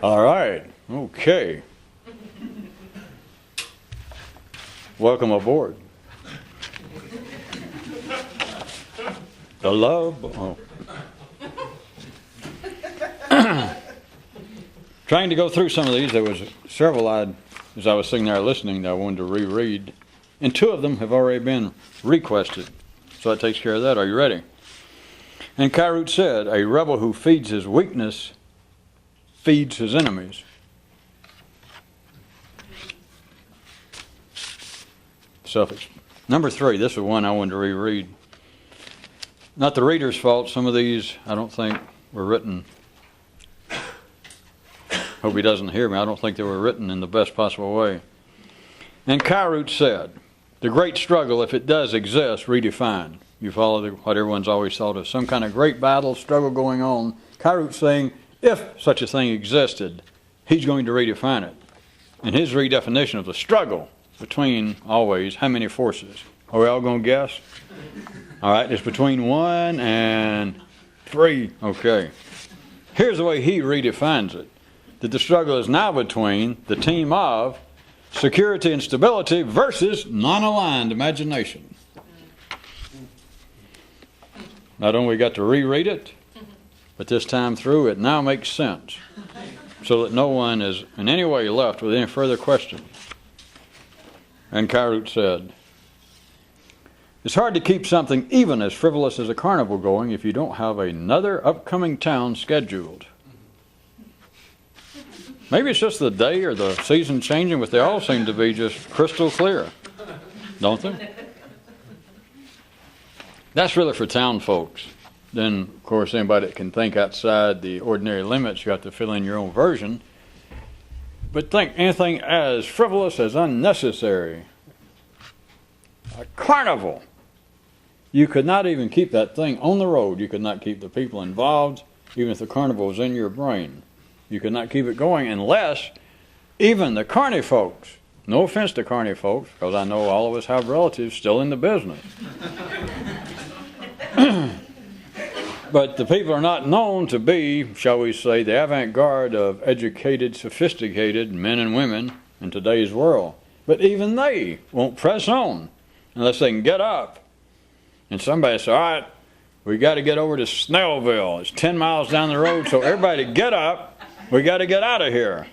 All right. Okay. Welcome aboard. The love. Oh. Trying to go through some of these, there was several as I was sitting there listening that I wanted to reread. And two of them have already been requested. So that takes care of that. Are you ready? And Kyroots said, a rebel who feeds his weakness feeds his enemies. Selfish. Number 3, this is one I wanted to reread. Not the reader's fault. Some of these I don't think were written. Hope he doesn't hear me. I don't think they were written in the best possible way. And Kyroots said, the great struggle, if it does exist, redefined. You follow what everyone's always thought of. Some kind of great battle, struggle going on. Kyroots saying, if such a thing existed, he's going to redefine it. And his redefinition of the struggle between always, how many forces? Are we all going to guess? All right, it's between 1 and 3. Okay. Here's the way he redefines it. That the struggle is now between the team of security and stability versus non-aligned imagination. Not only got to reread it, but this time through it now makes sense, so that no one is in any way left with any further questions. And Kyroots said, it's hard to keep something even as frivolous as a carnival going if you don't have another upcoming town scheduled. Maybe it's just the day or the season changing, but they all seem to be just crystal clear, don't they? That's really for town folks. Then, of course, anybody that can think outside the ordinary limits, you have to fill in your own version. But think anything as frivolous as unnecessary. A carnival. You could not even keep that thing on the road. You could not keep the people involved, even if the carnival was in your brain. You could not keep it going unless even the carny folks, no offense to carny folks, because I know all of us have relatives still in the business. But the people are not known to be, shall we say, the avant-garde of educated, sophisticated men and women in today's world. But even they won't press on unless they can get up. And somebody says, all right, we got to get over to Snellville. It's 10 miles down the road, so everybody get up. We got to get out of here.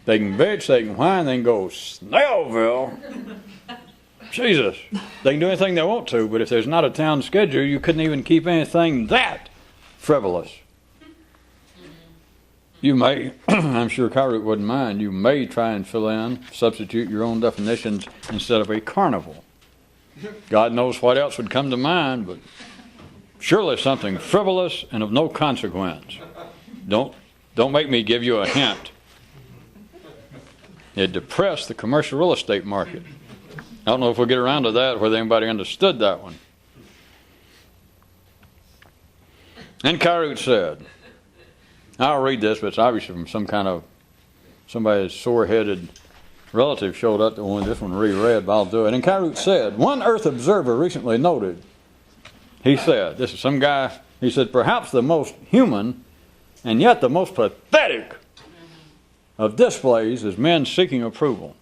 They can bitch, they can whine, they can go, Snellville. Jesus. They can do anything they want to, but if there's not a town schedule, you couldn't even keep anything that frivolous. You may, I'm sure Kyroots wouldn't mind, you may try and fill in, substitute your own definitions instead of a carnival. God knows what else would come to mind, but surely something frivolous and of no consequence. Don't make me give you a hint. It depressed the commercial real estate market. I don't know if we'll get around to that, whether anybody understood that one. And Kyroots said, I'll read this, but it's obviously from somebody's sore-headed relative showed up that wanted this one reread, but I'll do it. And Kyroots said, one Earth observer recently noted, he said, this is some guy, he said, perhaps the most human and yet the most pathetic of displays is men seeking approval.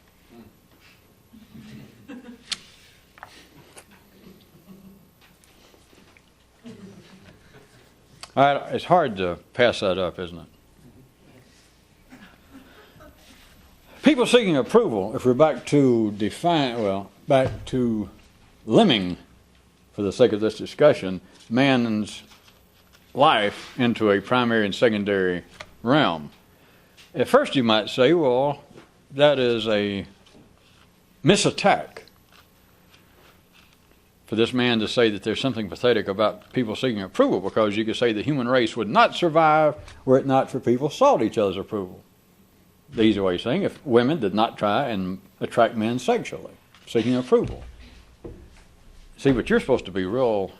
All right, it's hard to pass that up, isn't it? People seeking approval, if we're back to lemming, for the sake of this discussion, man's life into a primary and secondary realm. At first you might say, well, that is a misattack for this man to say that there's something pathetic about people seeking approval, because you could say the human race would not survive were it not for people sought each other's approval. The easy way of saying, if women did not try and attract men sexually, seeking approval. See, but you're supposed to be real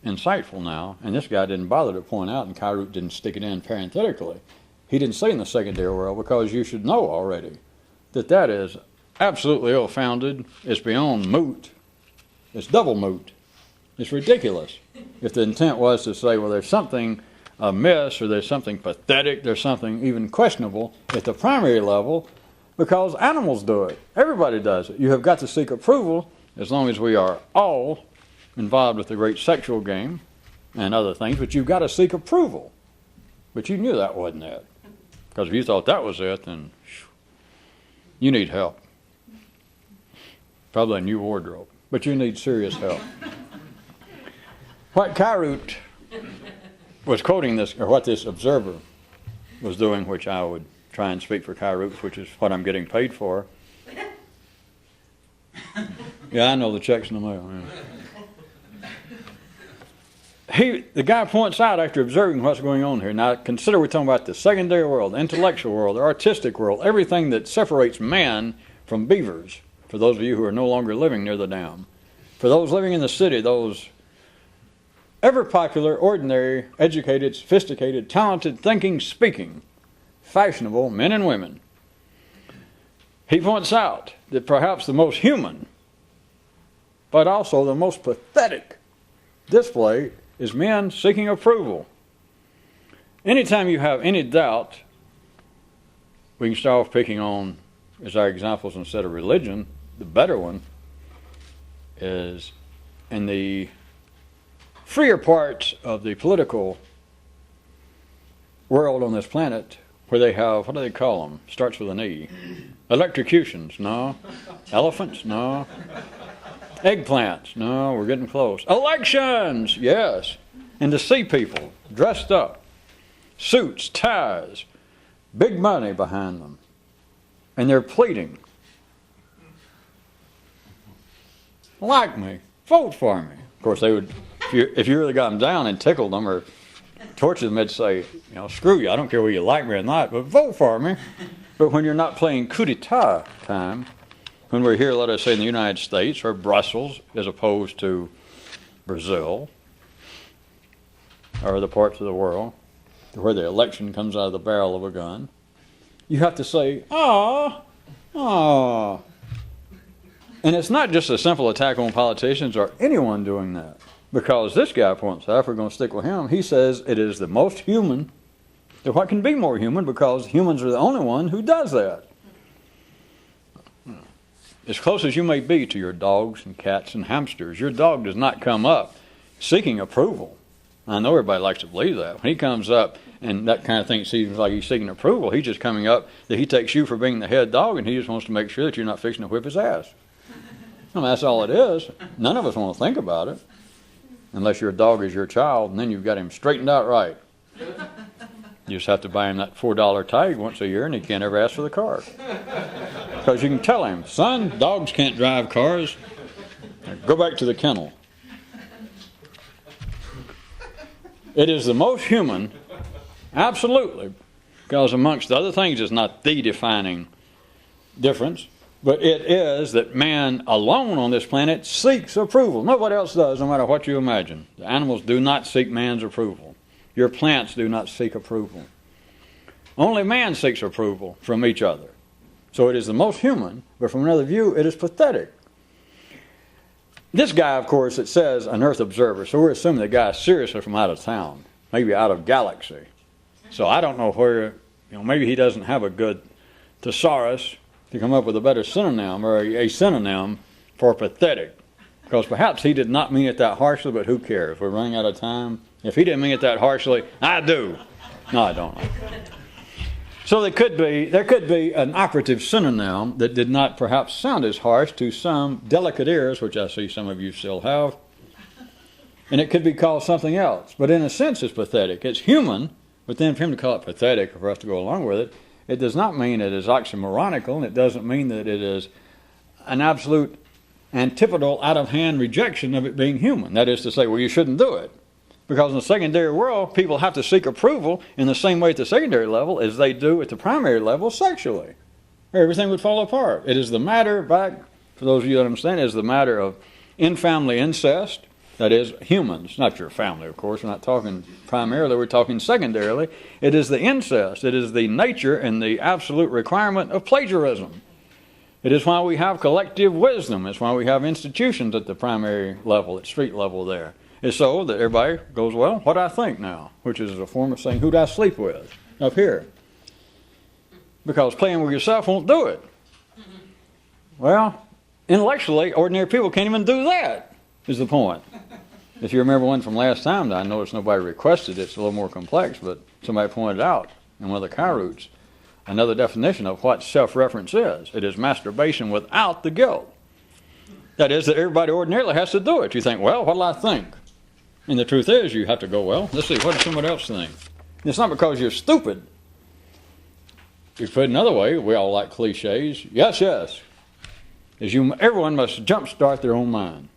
insightful now, and this guy didn't bother to point out, and Kyroots didn't stick it in parenthetically. He didn't say in the secondary world, because you should know already that that is absolutely ill-founded. It's beyond moot. It's double moot. It's ridiculous. If the intent was to say, well, there's something amiss or there's something pathetic, there's something even questionable at the primary level because animals do it. Everybody does it. You have got to seek approval as long as we are all involved with the great sexual game and other things, but you've got to seek approval. But you knew that wasn't it. Because if you thought that was it, then you need help. Probably a new wardrobe. But you need serious help. What Kyroots was quoting this, or what this observer was doing, which I would try and speak for Kyroots, which is what I'm getting paid for. Yeah, I know the check's in the mail. Yeah. The guy points out after observing what's going on here. Now consider we're talking about the secondary world, the intellectual world, the artistic world, everything that separates man from beavers, for those of you who are no longer living near the dam. For those living in the city, those ever popular, ordinary, educated, sophisticated, talented, thinking, speaking, fashionable men and women. He points out that perhaps the most human, but also the most pathetic display is men seeking approval. Anytime you have any doubt, we can start off picking on, as our examples instead of religion, the better one is in the freer parts of the political world on this planet where they have, what do they call them? Starts with an E. Electrocutions, no. Elephants, no. Eggplants, no, we're getting close. Elections, yes. And to see people dressed up, suits, ties, big money behind them, and they're pleading, like me, vote for me. Of course, they would, if you really got them down and tickled them or tortured them, they'd say, screw you, I don't care whether you like me or not, but vote for me. But when you're not playing coup d'etat time, when we're here, let us say, in the United States or Brussels, as opposed to Brazil or other parts of the world, where the election comes out of the barrel of a gun, you have to say, ah. And it's not just a simple attack on politicians or anyone doing that. Because this guy points out, if we're going to stick with him, he says it is the most human. And what can be more human? Because humans are the only one who does that. As close as you may be to your dogs and cats and hamsters, your dog does not come up seeking approval. I know everybody likes to believe that. When he comes up and that kind of thing seems like he's seeking approval, he's just coming up that he takes you for being the head dog and he just wants to make sure that you're not fixing to whip his ass. I mean, that's all it is. None of us want to think about it. Unless your dog is your child, and then you've got him straightened out right. You just have to buy him that $4 tag once a year, and he can't ever ask for the car. Because you can tell him, son, dogs can't drive cars. Now, go back to the kennel. It is the most human, absolutely, because amongst the other things, it's not the defining difference. But it is that man alone on this planet seeks approval. Nobody else does, no matter what you imagine. The animals do not seek man's approval. Your plants do not seek approval. Only man seeks approval from each other. So it is the most human, but from another view, it is pathetic. This guy, of course, it says an Earth observer, so we're assuming the guy is seriously from out of town, maybe out of galaxy. So I don't know where, maybe he doesn't have a good thesaurus to come up with a better synonym or a synonym for pathetic. Because perhaps he did not mean it that harshly, but who cares? We're running out of time. If he didn't mean it that harshly, I do. No, I don't. So there could be an operative synonym that did not perhaps sound as harsh to some delicate ears, which I see some of you still have. And it could be called something else. But in a sense, it's pathetic. It's human, but then for him to call it pathetic, or for us to go along with it, it does not mean it is oxymoronical, and it doesn't mean that it is an absolute antipodal, out-of-hand rejection of it being human. That is to say, well, you shouldn't do it. Because in the secondary world, people have to seek approval in the same way at the secondary level as they do at the primary level sexually. Or everything would fall apart. It is the matter, for those of you that understand, it is the matter of in-family incest. That is, humans, not your family, of course. We're not talking primarily, we're talking secondarily. It is the incest. It is the nature and the absolute requirement of plagiarism. It is why we have collective wisdom. It's why we have institutions at the primary level, at street level there. It's so that everybody goes, well, what do I think now? Which is a form of saying, who do I sleep with up here? Because playing with yourself won't do it. Well, intellectually, ordinary people can't even do that, is the point. If you remember one from last time, I noticed nobody requested it. It's a little more complex, but somebody pointed out in one of the Kyroots another definition of what self-reference is. It is masturbation without the guilt. That is, that everybody ordinarily has to do it. You think, well, what do I think? And the truth is, you have to go, well, let's see, what does somebody else think? It's not because you're stupid. If you put it another way, we all like cliches. Yes, yes. Everyone must jumpstart their own mind.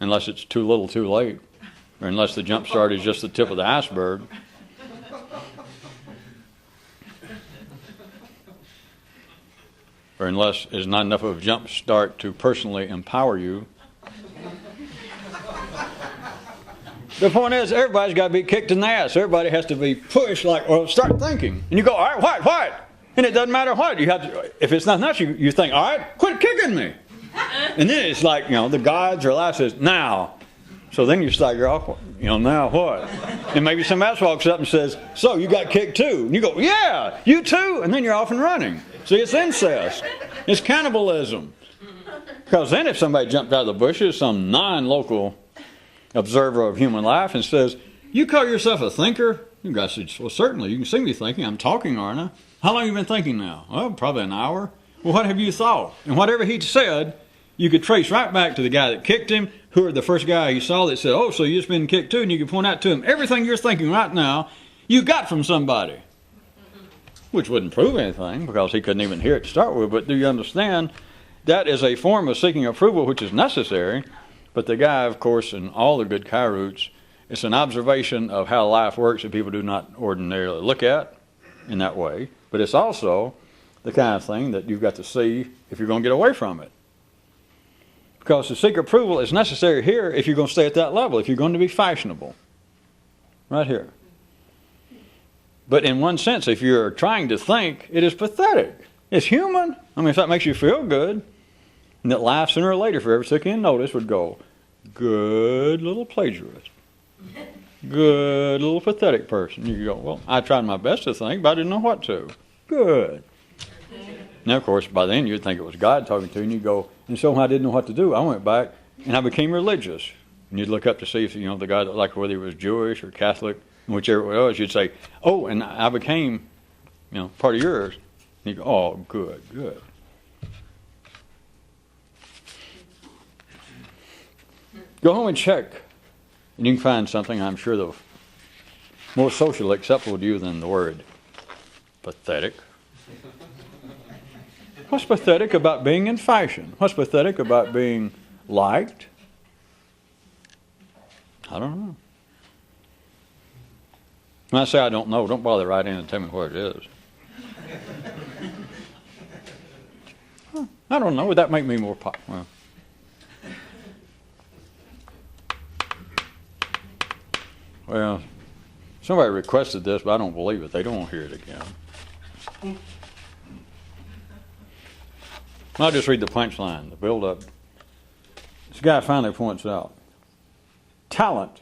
Unless it's too little too late. Or unless the jumpstart is just the tip of the iceberg. Or unless it's not enough of a jump start to personally empower you. The point is, everybody's got to be kicked in the ass. Everybody has to be pushed, like, or start thinking. And you go, all right, what? And it doesn't matter what. You have to, if it's not enough, you think, all right, quit kicking me. And then it's like, the gods or life says, now. So then you stagger off, now what? And maybe somebody else walks up and says, so you got kicked too. And you go, yeah, you too. And then you're off and running. See, it's incest. It's cannibalism. Because then if somebody jumped out of the bushes, some non-local observer of human life, and says, you call yourself a thinker? You guys said, well, certainly. You can see me thinking. I'm talking, aren't I? How long have you been thinking now? Well, probably an hour. Well, what have you thought? And whatever he said, you could trace right back to the guy that kicked him, who the first guy you saw that said, oh, so you've just been kicked too, and you can point out to him everything you're thinking right now, you got from somebody. Which wouldn't prove anything, because he couldn't even hear it to start with, but do you understand? That is a form of seeking approval which is necessary, but the guy, of course, in all the good Kyroots, it's an observation of how life works that people do not ordinarily look at in that way, but it's also the kind of thing that you've got to see if you're going to get away from it. Because to seek approval is necessary here if you're going to stay at that level, if you're going to be fashionable. Right here. But in one sense, if you're trying to think, it is pathetic. It's human. I mean, if that makes you feel good, and that life sooner or later, if you ever took in notice, would go, good little plagiarist. Good little pathetic person. You go, well, I tried my best to think, but I didn't know what to. Good. Now, of course, by then you'd think it was God talking to you, and you'd go, and so when I didn't know what to do, I went back and I became religious. And you'd look up to see if, the guy, like whether he was Jewish or Catholic, whichever it was, you'd say, oh, and I became, part of yours. And you go, oh, good. Go home and check, and you can find something, I'm sure, the more socially acceptable to you than the word pathetic. What's pathetic about being in fashion? What's pathetic about being liked? I don't know. When I say I don't know, don't bother writing in and tell me what it is. I don't know. Would that make me more popular? Well, somebody requested this, but I don't believe it. They don't want to hear it again. I'll just read the punchline, the build-up. This guy finally points out, talent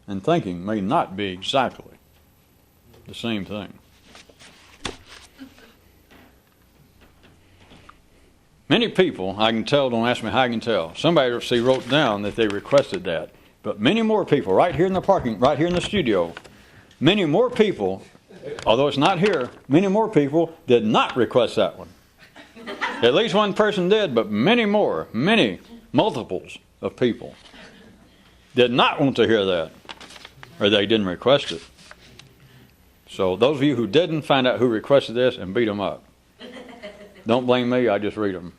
and thinking may not be exactly the same thing. Many people, I can tell, don't ask me how I can tell. Somebody wrote down that they requested that. But many more people, right here in the studio, many more people, although it's not here, many more people did not request that one. At least one person did, but many multiples of people did not want to hear that, or they didn't request it. So those of you who didn't, find out who requested this and beat them up. Don't blame me, I just read them.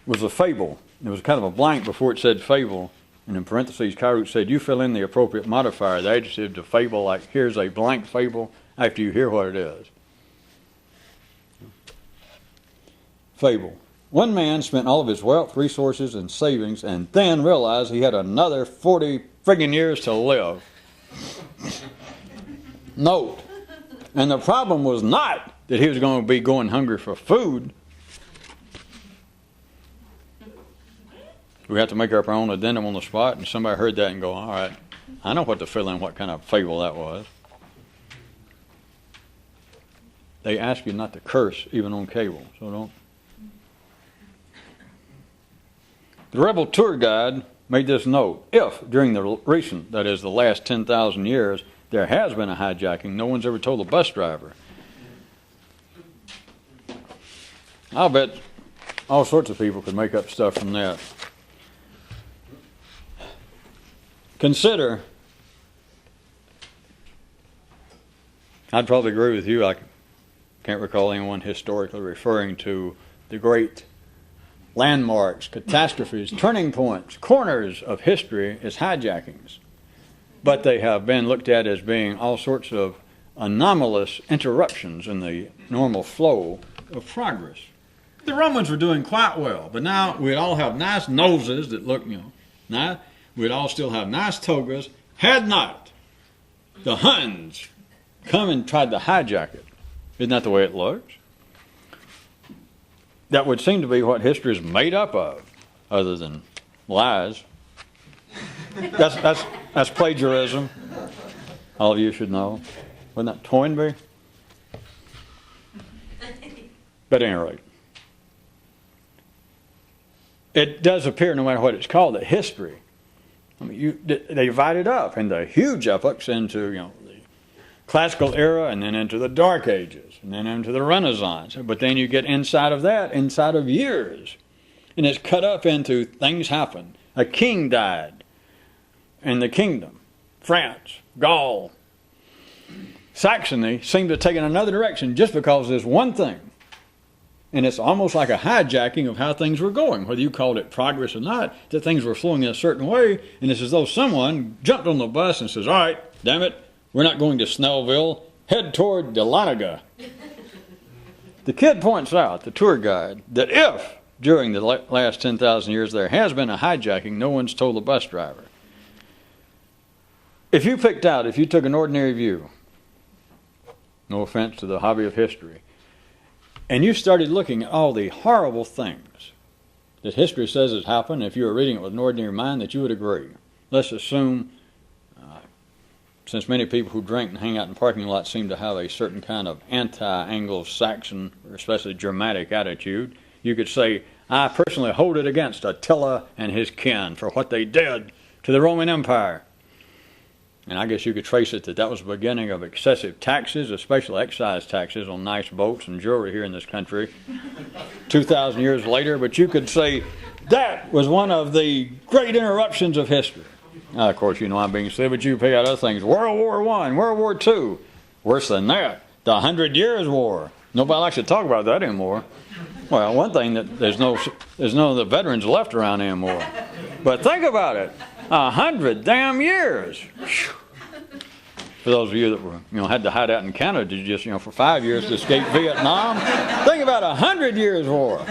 It was a fable. There was kind of a blank before it said fable, and in parentheses, Kyroots said, you fill in the appropriate modifier, the adjective to fable, like here's a blank fable, after you hear what it is. Fable. One man spent all of his wealth, resources, and savings, and then realized he had another 40 friggin' years to live. note. And the problem was not that he was going to be going hungry for food. We have to make up our own addendum on the spot, and somebody heard that and go, all right, I know what to fill in, what kind of fable that was. They ask you not to curse even on cable, so don't. The rebel tour guide made this note: if during the recent, that is the last 10,000 years, there has been a hijacking, no one's ever told the bus driver. I'll bet all sorts of people could make up stuff from that. Consider, I'd probably agree with you, I can't recall anyone historically referring to the great landmarks, catastrophes, turning points, corners of history as hijackings. But they have been looked at as being all sorts of anomalous interruptions in the normal flow of progress. The Romans were doing quite well, but now we'd all have nice noses that look, nice. We'd all still have nice togas, had not the Huns come and tried to hijack it. Isn't that the way it looks? That would seem to be what history is made up of, other than lies. That's plagiarism. All of you should know. Wasn't that Toynbee? But at any rate, it does appear, no matter what it's called, that history, they divide it up into huge epochs into, the classical era, and then into the Dark Ages, and then into the Renaissance. But then you get inside of that, inside of years. And it's cut up into things happen. A king died in the kingdom. France, Gaul, Saxony seemed to take in another direction just because of this one thing. And it's almost like a hijacking of how things were going, whether you called it progress or not, that things were flowing in a certain way. And it's as though someone jumped on the bus and says, all right, damn it, we're not going to Snellville, head toward Dahlonega. The kid points out, the tour guide, that if during the last 10,000 years there has been a hijacking, no one's told the bus driver. If you took an ordinary view, no offense to the hobby of history, and you started looking at all the horrible things that history says has happened, if you were reading it with an ordinary mind, that you would agree. Let's assume, since many people who drink and hang out in parking lots seem to have a certain kind of anti-Anglo-Saxon, or especially Germanic attitude, you could say, I personally hold it against Attila and his kin for what they did to the Roman Empire. And I guess you could trace it that was the beginning of excessive taxes, especially excise taxes on nice boats and jewelry here in this country 2,000 years later. But you could say that was one of the great interruptions of history. Now, of course, I'm being silly, but you pick out other things. World War I, World War II. Worse than that, the 100 Years' War. Nobody likes to talk about that anymore. Well, one thing, that there's none of the veterans left around anymore. But think about it. 100 damn years. For those of you that were, had to hide out in Canada just, for 5 years to escape Vietnam, think about 100 Years' War.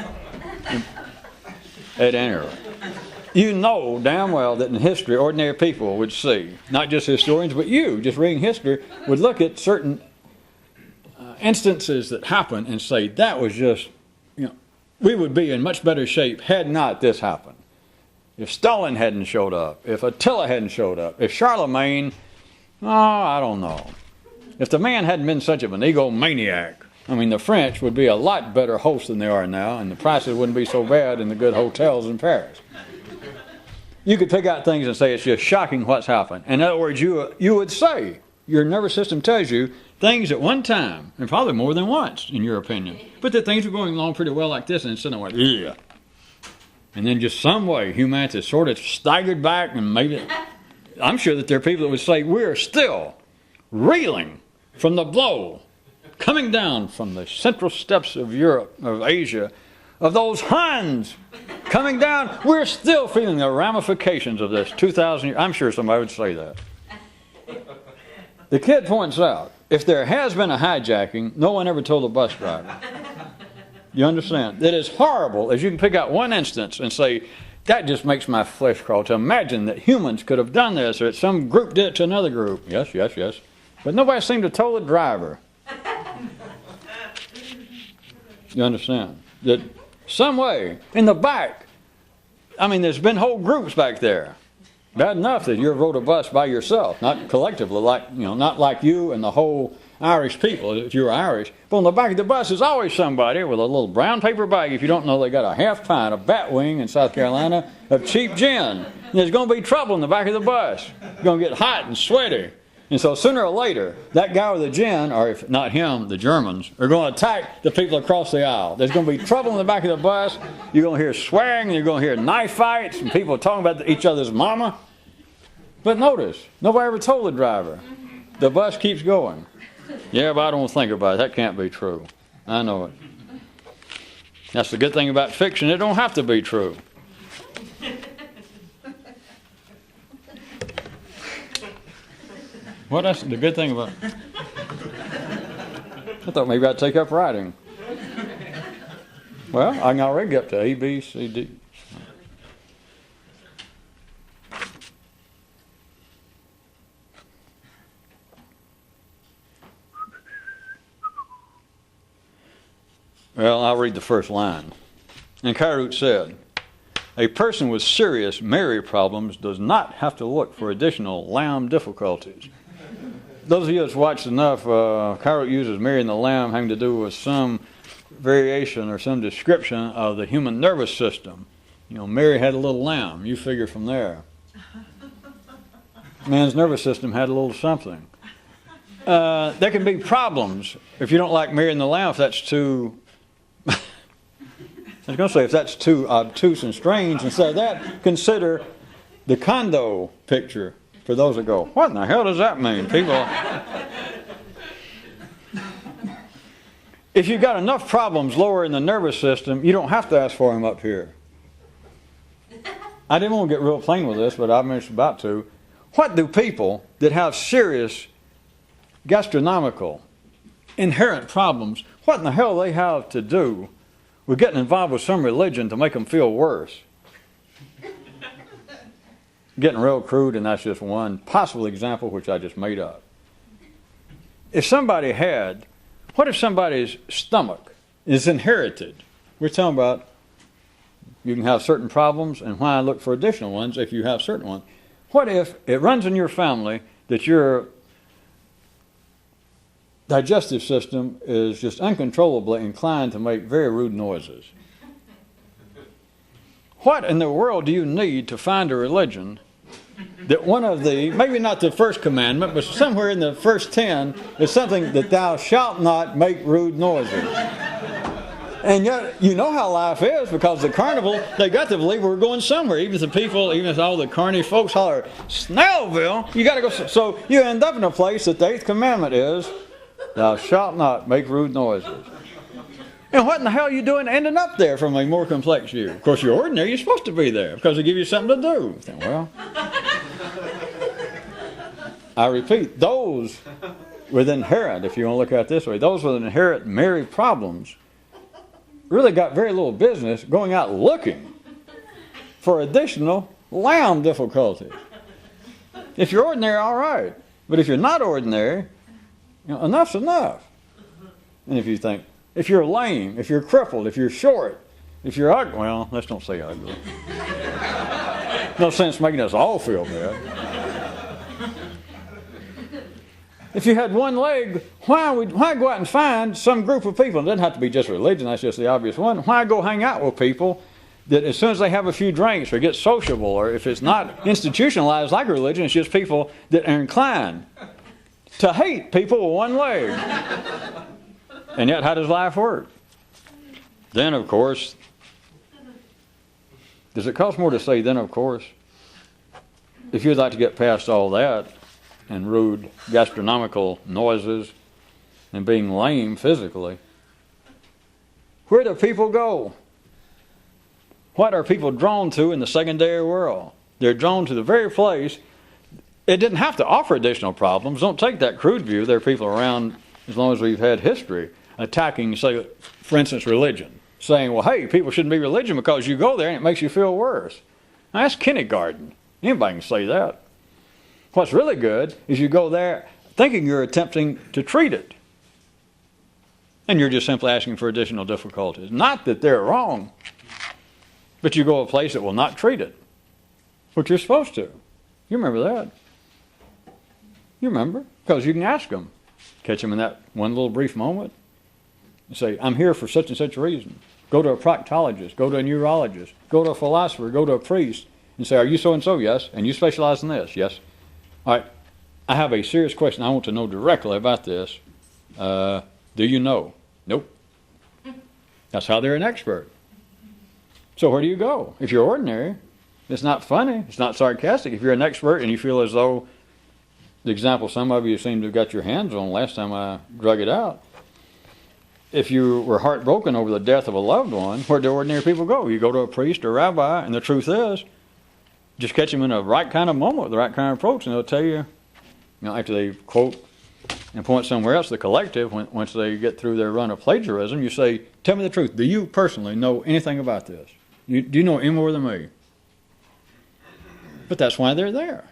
At any rate, you know damn well that in history, ordinary people would see, not just historians, but you, just reading history, would look at certain instances that happen and say, that was just, we would be in much better shape had not this happened. If Stalin hadn't showed up, if Attila hadn't showed up, if Charlemagne, I don't know. If the man hadn't been such of an egomaniac, the French would be a lot better hosts than they are now, and the prices wouldn't be so bad in the good hotels in Paris. You could pick out things and say it's just shocking what's happened. In other words, you would say, your nervous system tells you things at one time, and probably more than once, in your opinion, but that things were going along pretty well like this, and it's sitting there like, yeah. And then just some way, humanity sort of staggered back and made it. I'm sure that there are people that would say, we're still reeling from the blow coming down from the central steps of Europe, of Asia, of those Huns coming down. We're still feeling the ramifications of this 2,000 years. I'm sure somebody would say that. The kid points out, if there has been a hijacking, no one ever told the bus driver. You understand? It is horrible, as you can pick out one instance and say, that just makes my flesh crawl to imagine that humans could have done this, or that some group did it to another group. Yes. But nobody seemed to tow the driver. You understand? That some way, in the back, I mean, there's been whole groups back there. Bad enough that you rode a bus by yourself, not collectively, like, you know, not like you and the whole Irish people, if you're Irish. But on the back of the bus is always somebody with a little brown paper bag. If you don't know, they got a half pint of Batwing in South Carolina of cheap gin. And there's going to be trouble in the back of the bus. You're going to get hot and sweaty. And so sooner or later, that guy with the gin, or if not him, the Germans, are going to attack the people across the aisle. There's going to be trouble in the back of the bus. You're going to hear swearing, and you're going to hear knife fights, and people talking about each other's mama. But notice, nobody ever told the driver. The bus keeps going. Yeah, but I don't think about it. That can't be true. I know it. That's the good thing about fiction. It don't have to be true. Well, that's the good thing about it. I thought maybe I'd take up writing. Well, I can already get up to A, B, C, D. Well, I'll read the first line. And Kyroots said, a person with serious Mary problems does not have to look for additional lamb difficulties. Those of you that's watched enough, Kyroots uses Mary and the lamb having to do with some variation or some description of the human nervous system. You know, Mary had a little lamb. You figure from there. Man's nervous system had a little something. There can be problems if you don't like Mary and the lamb, if that's too... I was going to say, if that's too obtuse and strange, instead of that, consider the condo picture. For those that go, what in the hell does that mean? People, if you've got enough problems lower in the nervous system, you don't have to ask for them up here. I didn't want to get real plain with this, but I'm just about to. What do people that have serious gastronomical, inherent problems, what in the hell they have to do with getting involved with some religion to make them feel worse? Getting real crude, and that's just one possible example which I just made up. If somebody had, what if somebody's stomach is inherited? We're talking about you can have certain problems and why look for additional ones if you have certain ones. What if it runs in your family that your digestive system is just uncontrollably inclined to make very rude noises? What in the world do you need to find a religion that one of the, maybe not the first commandment, but somewhere in the first 10 is something that thou shalt not make rude noises? And yet, you know how life is, because the carnival, they got to believe we're going somewhere. Even if the people, even if all the carny folks holler, Snellville, you got to go. So you end up in a place that the 8th commandment is, thou shalt not make rude noises. And what in the hell are you doing ending up there from a more complex view? Of course, you're ordinary. You're supposed to be there because they give you something to do. Well, I repeat, those with inherent, if you want to look at it this way, those with inherent Mary problems really got very little business going out looking for additional lamb difficulties. If you're ordinary, all right. But if you're not ordinary, you know, enough's enough. And if you think, if you're lame, if you're crippled, if you're short, if you're ugly, well, let's don't say ugly. No sense making us all feel bad. If you had one leg, why go out and find some group of people? It doesn't have to be just religion, that's just the obvious one. Why go hang out with people that as soon as they have a few drinks or get sociable, or if it's not institutionalized like religion, it's just people that are inclined to hate people with one leg. And yet, how does life work? Then, of course, does it cost more to say then, of course? If you'd like to get past all that and rude gastronomical noises and being lame physically, where do people go? What are people drawn to in the secondary world? They're drawn to the very place. It didn't have to offer additional problems. Don't take that crude view. There are people around, as long as we've had history, attacking, say, for instance, religion. Saying, well, hey, people shouldn't be religion because you go there and it makes you feel worse. Now, that's kindergarten. Anybody can say that. What's really good is you go there thinking you're attempting to treat it. And you're just simply asking for additional difficulties. Not that they're wrong, but you go to a place that will not treat it, which you're supposed to. You remember that. You remember? Because you can ask them. Catch them in that one little brief moment. And say, I'm here for such and such a reason. Go to a proctologist. Go to a neurologist. Go to a philosopher. Go to a priest. And say, are you so-and-so? Yes. And you specialize in this? Yes. All right. I have a serious question. I want to know directly about this. Do you know? Nope. That's how they're an expert. So where do you go? If you're ordinary, it's not funny. It's not sarcastic. If you're an expert and you feel as though the example some of you seem to have got your hands on last time I drug it out, if you were heartbroken over the death of a loved one, where do ordinary people go? You go to a priest or a rabbi, and the truth is, just catch them in the right kind of moment, the right kind of approach, and they'll tell you, after they quote and point somewhere else, the collective, once they get through their run of plagiarism, you say, tell me the truth. Do you personally know anything about this? Do you know any more than me? But that's why they're there.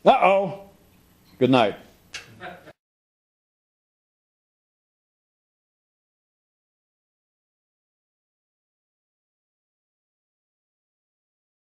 Uh-oh. Good night.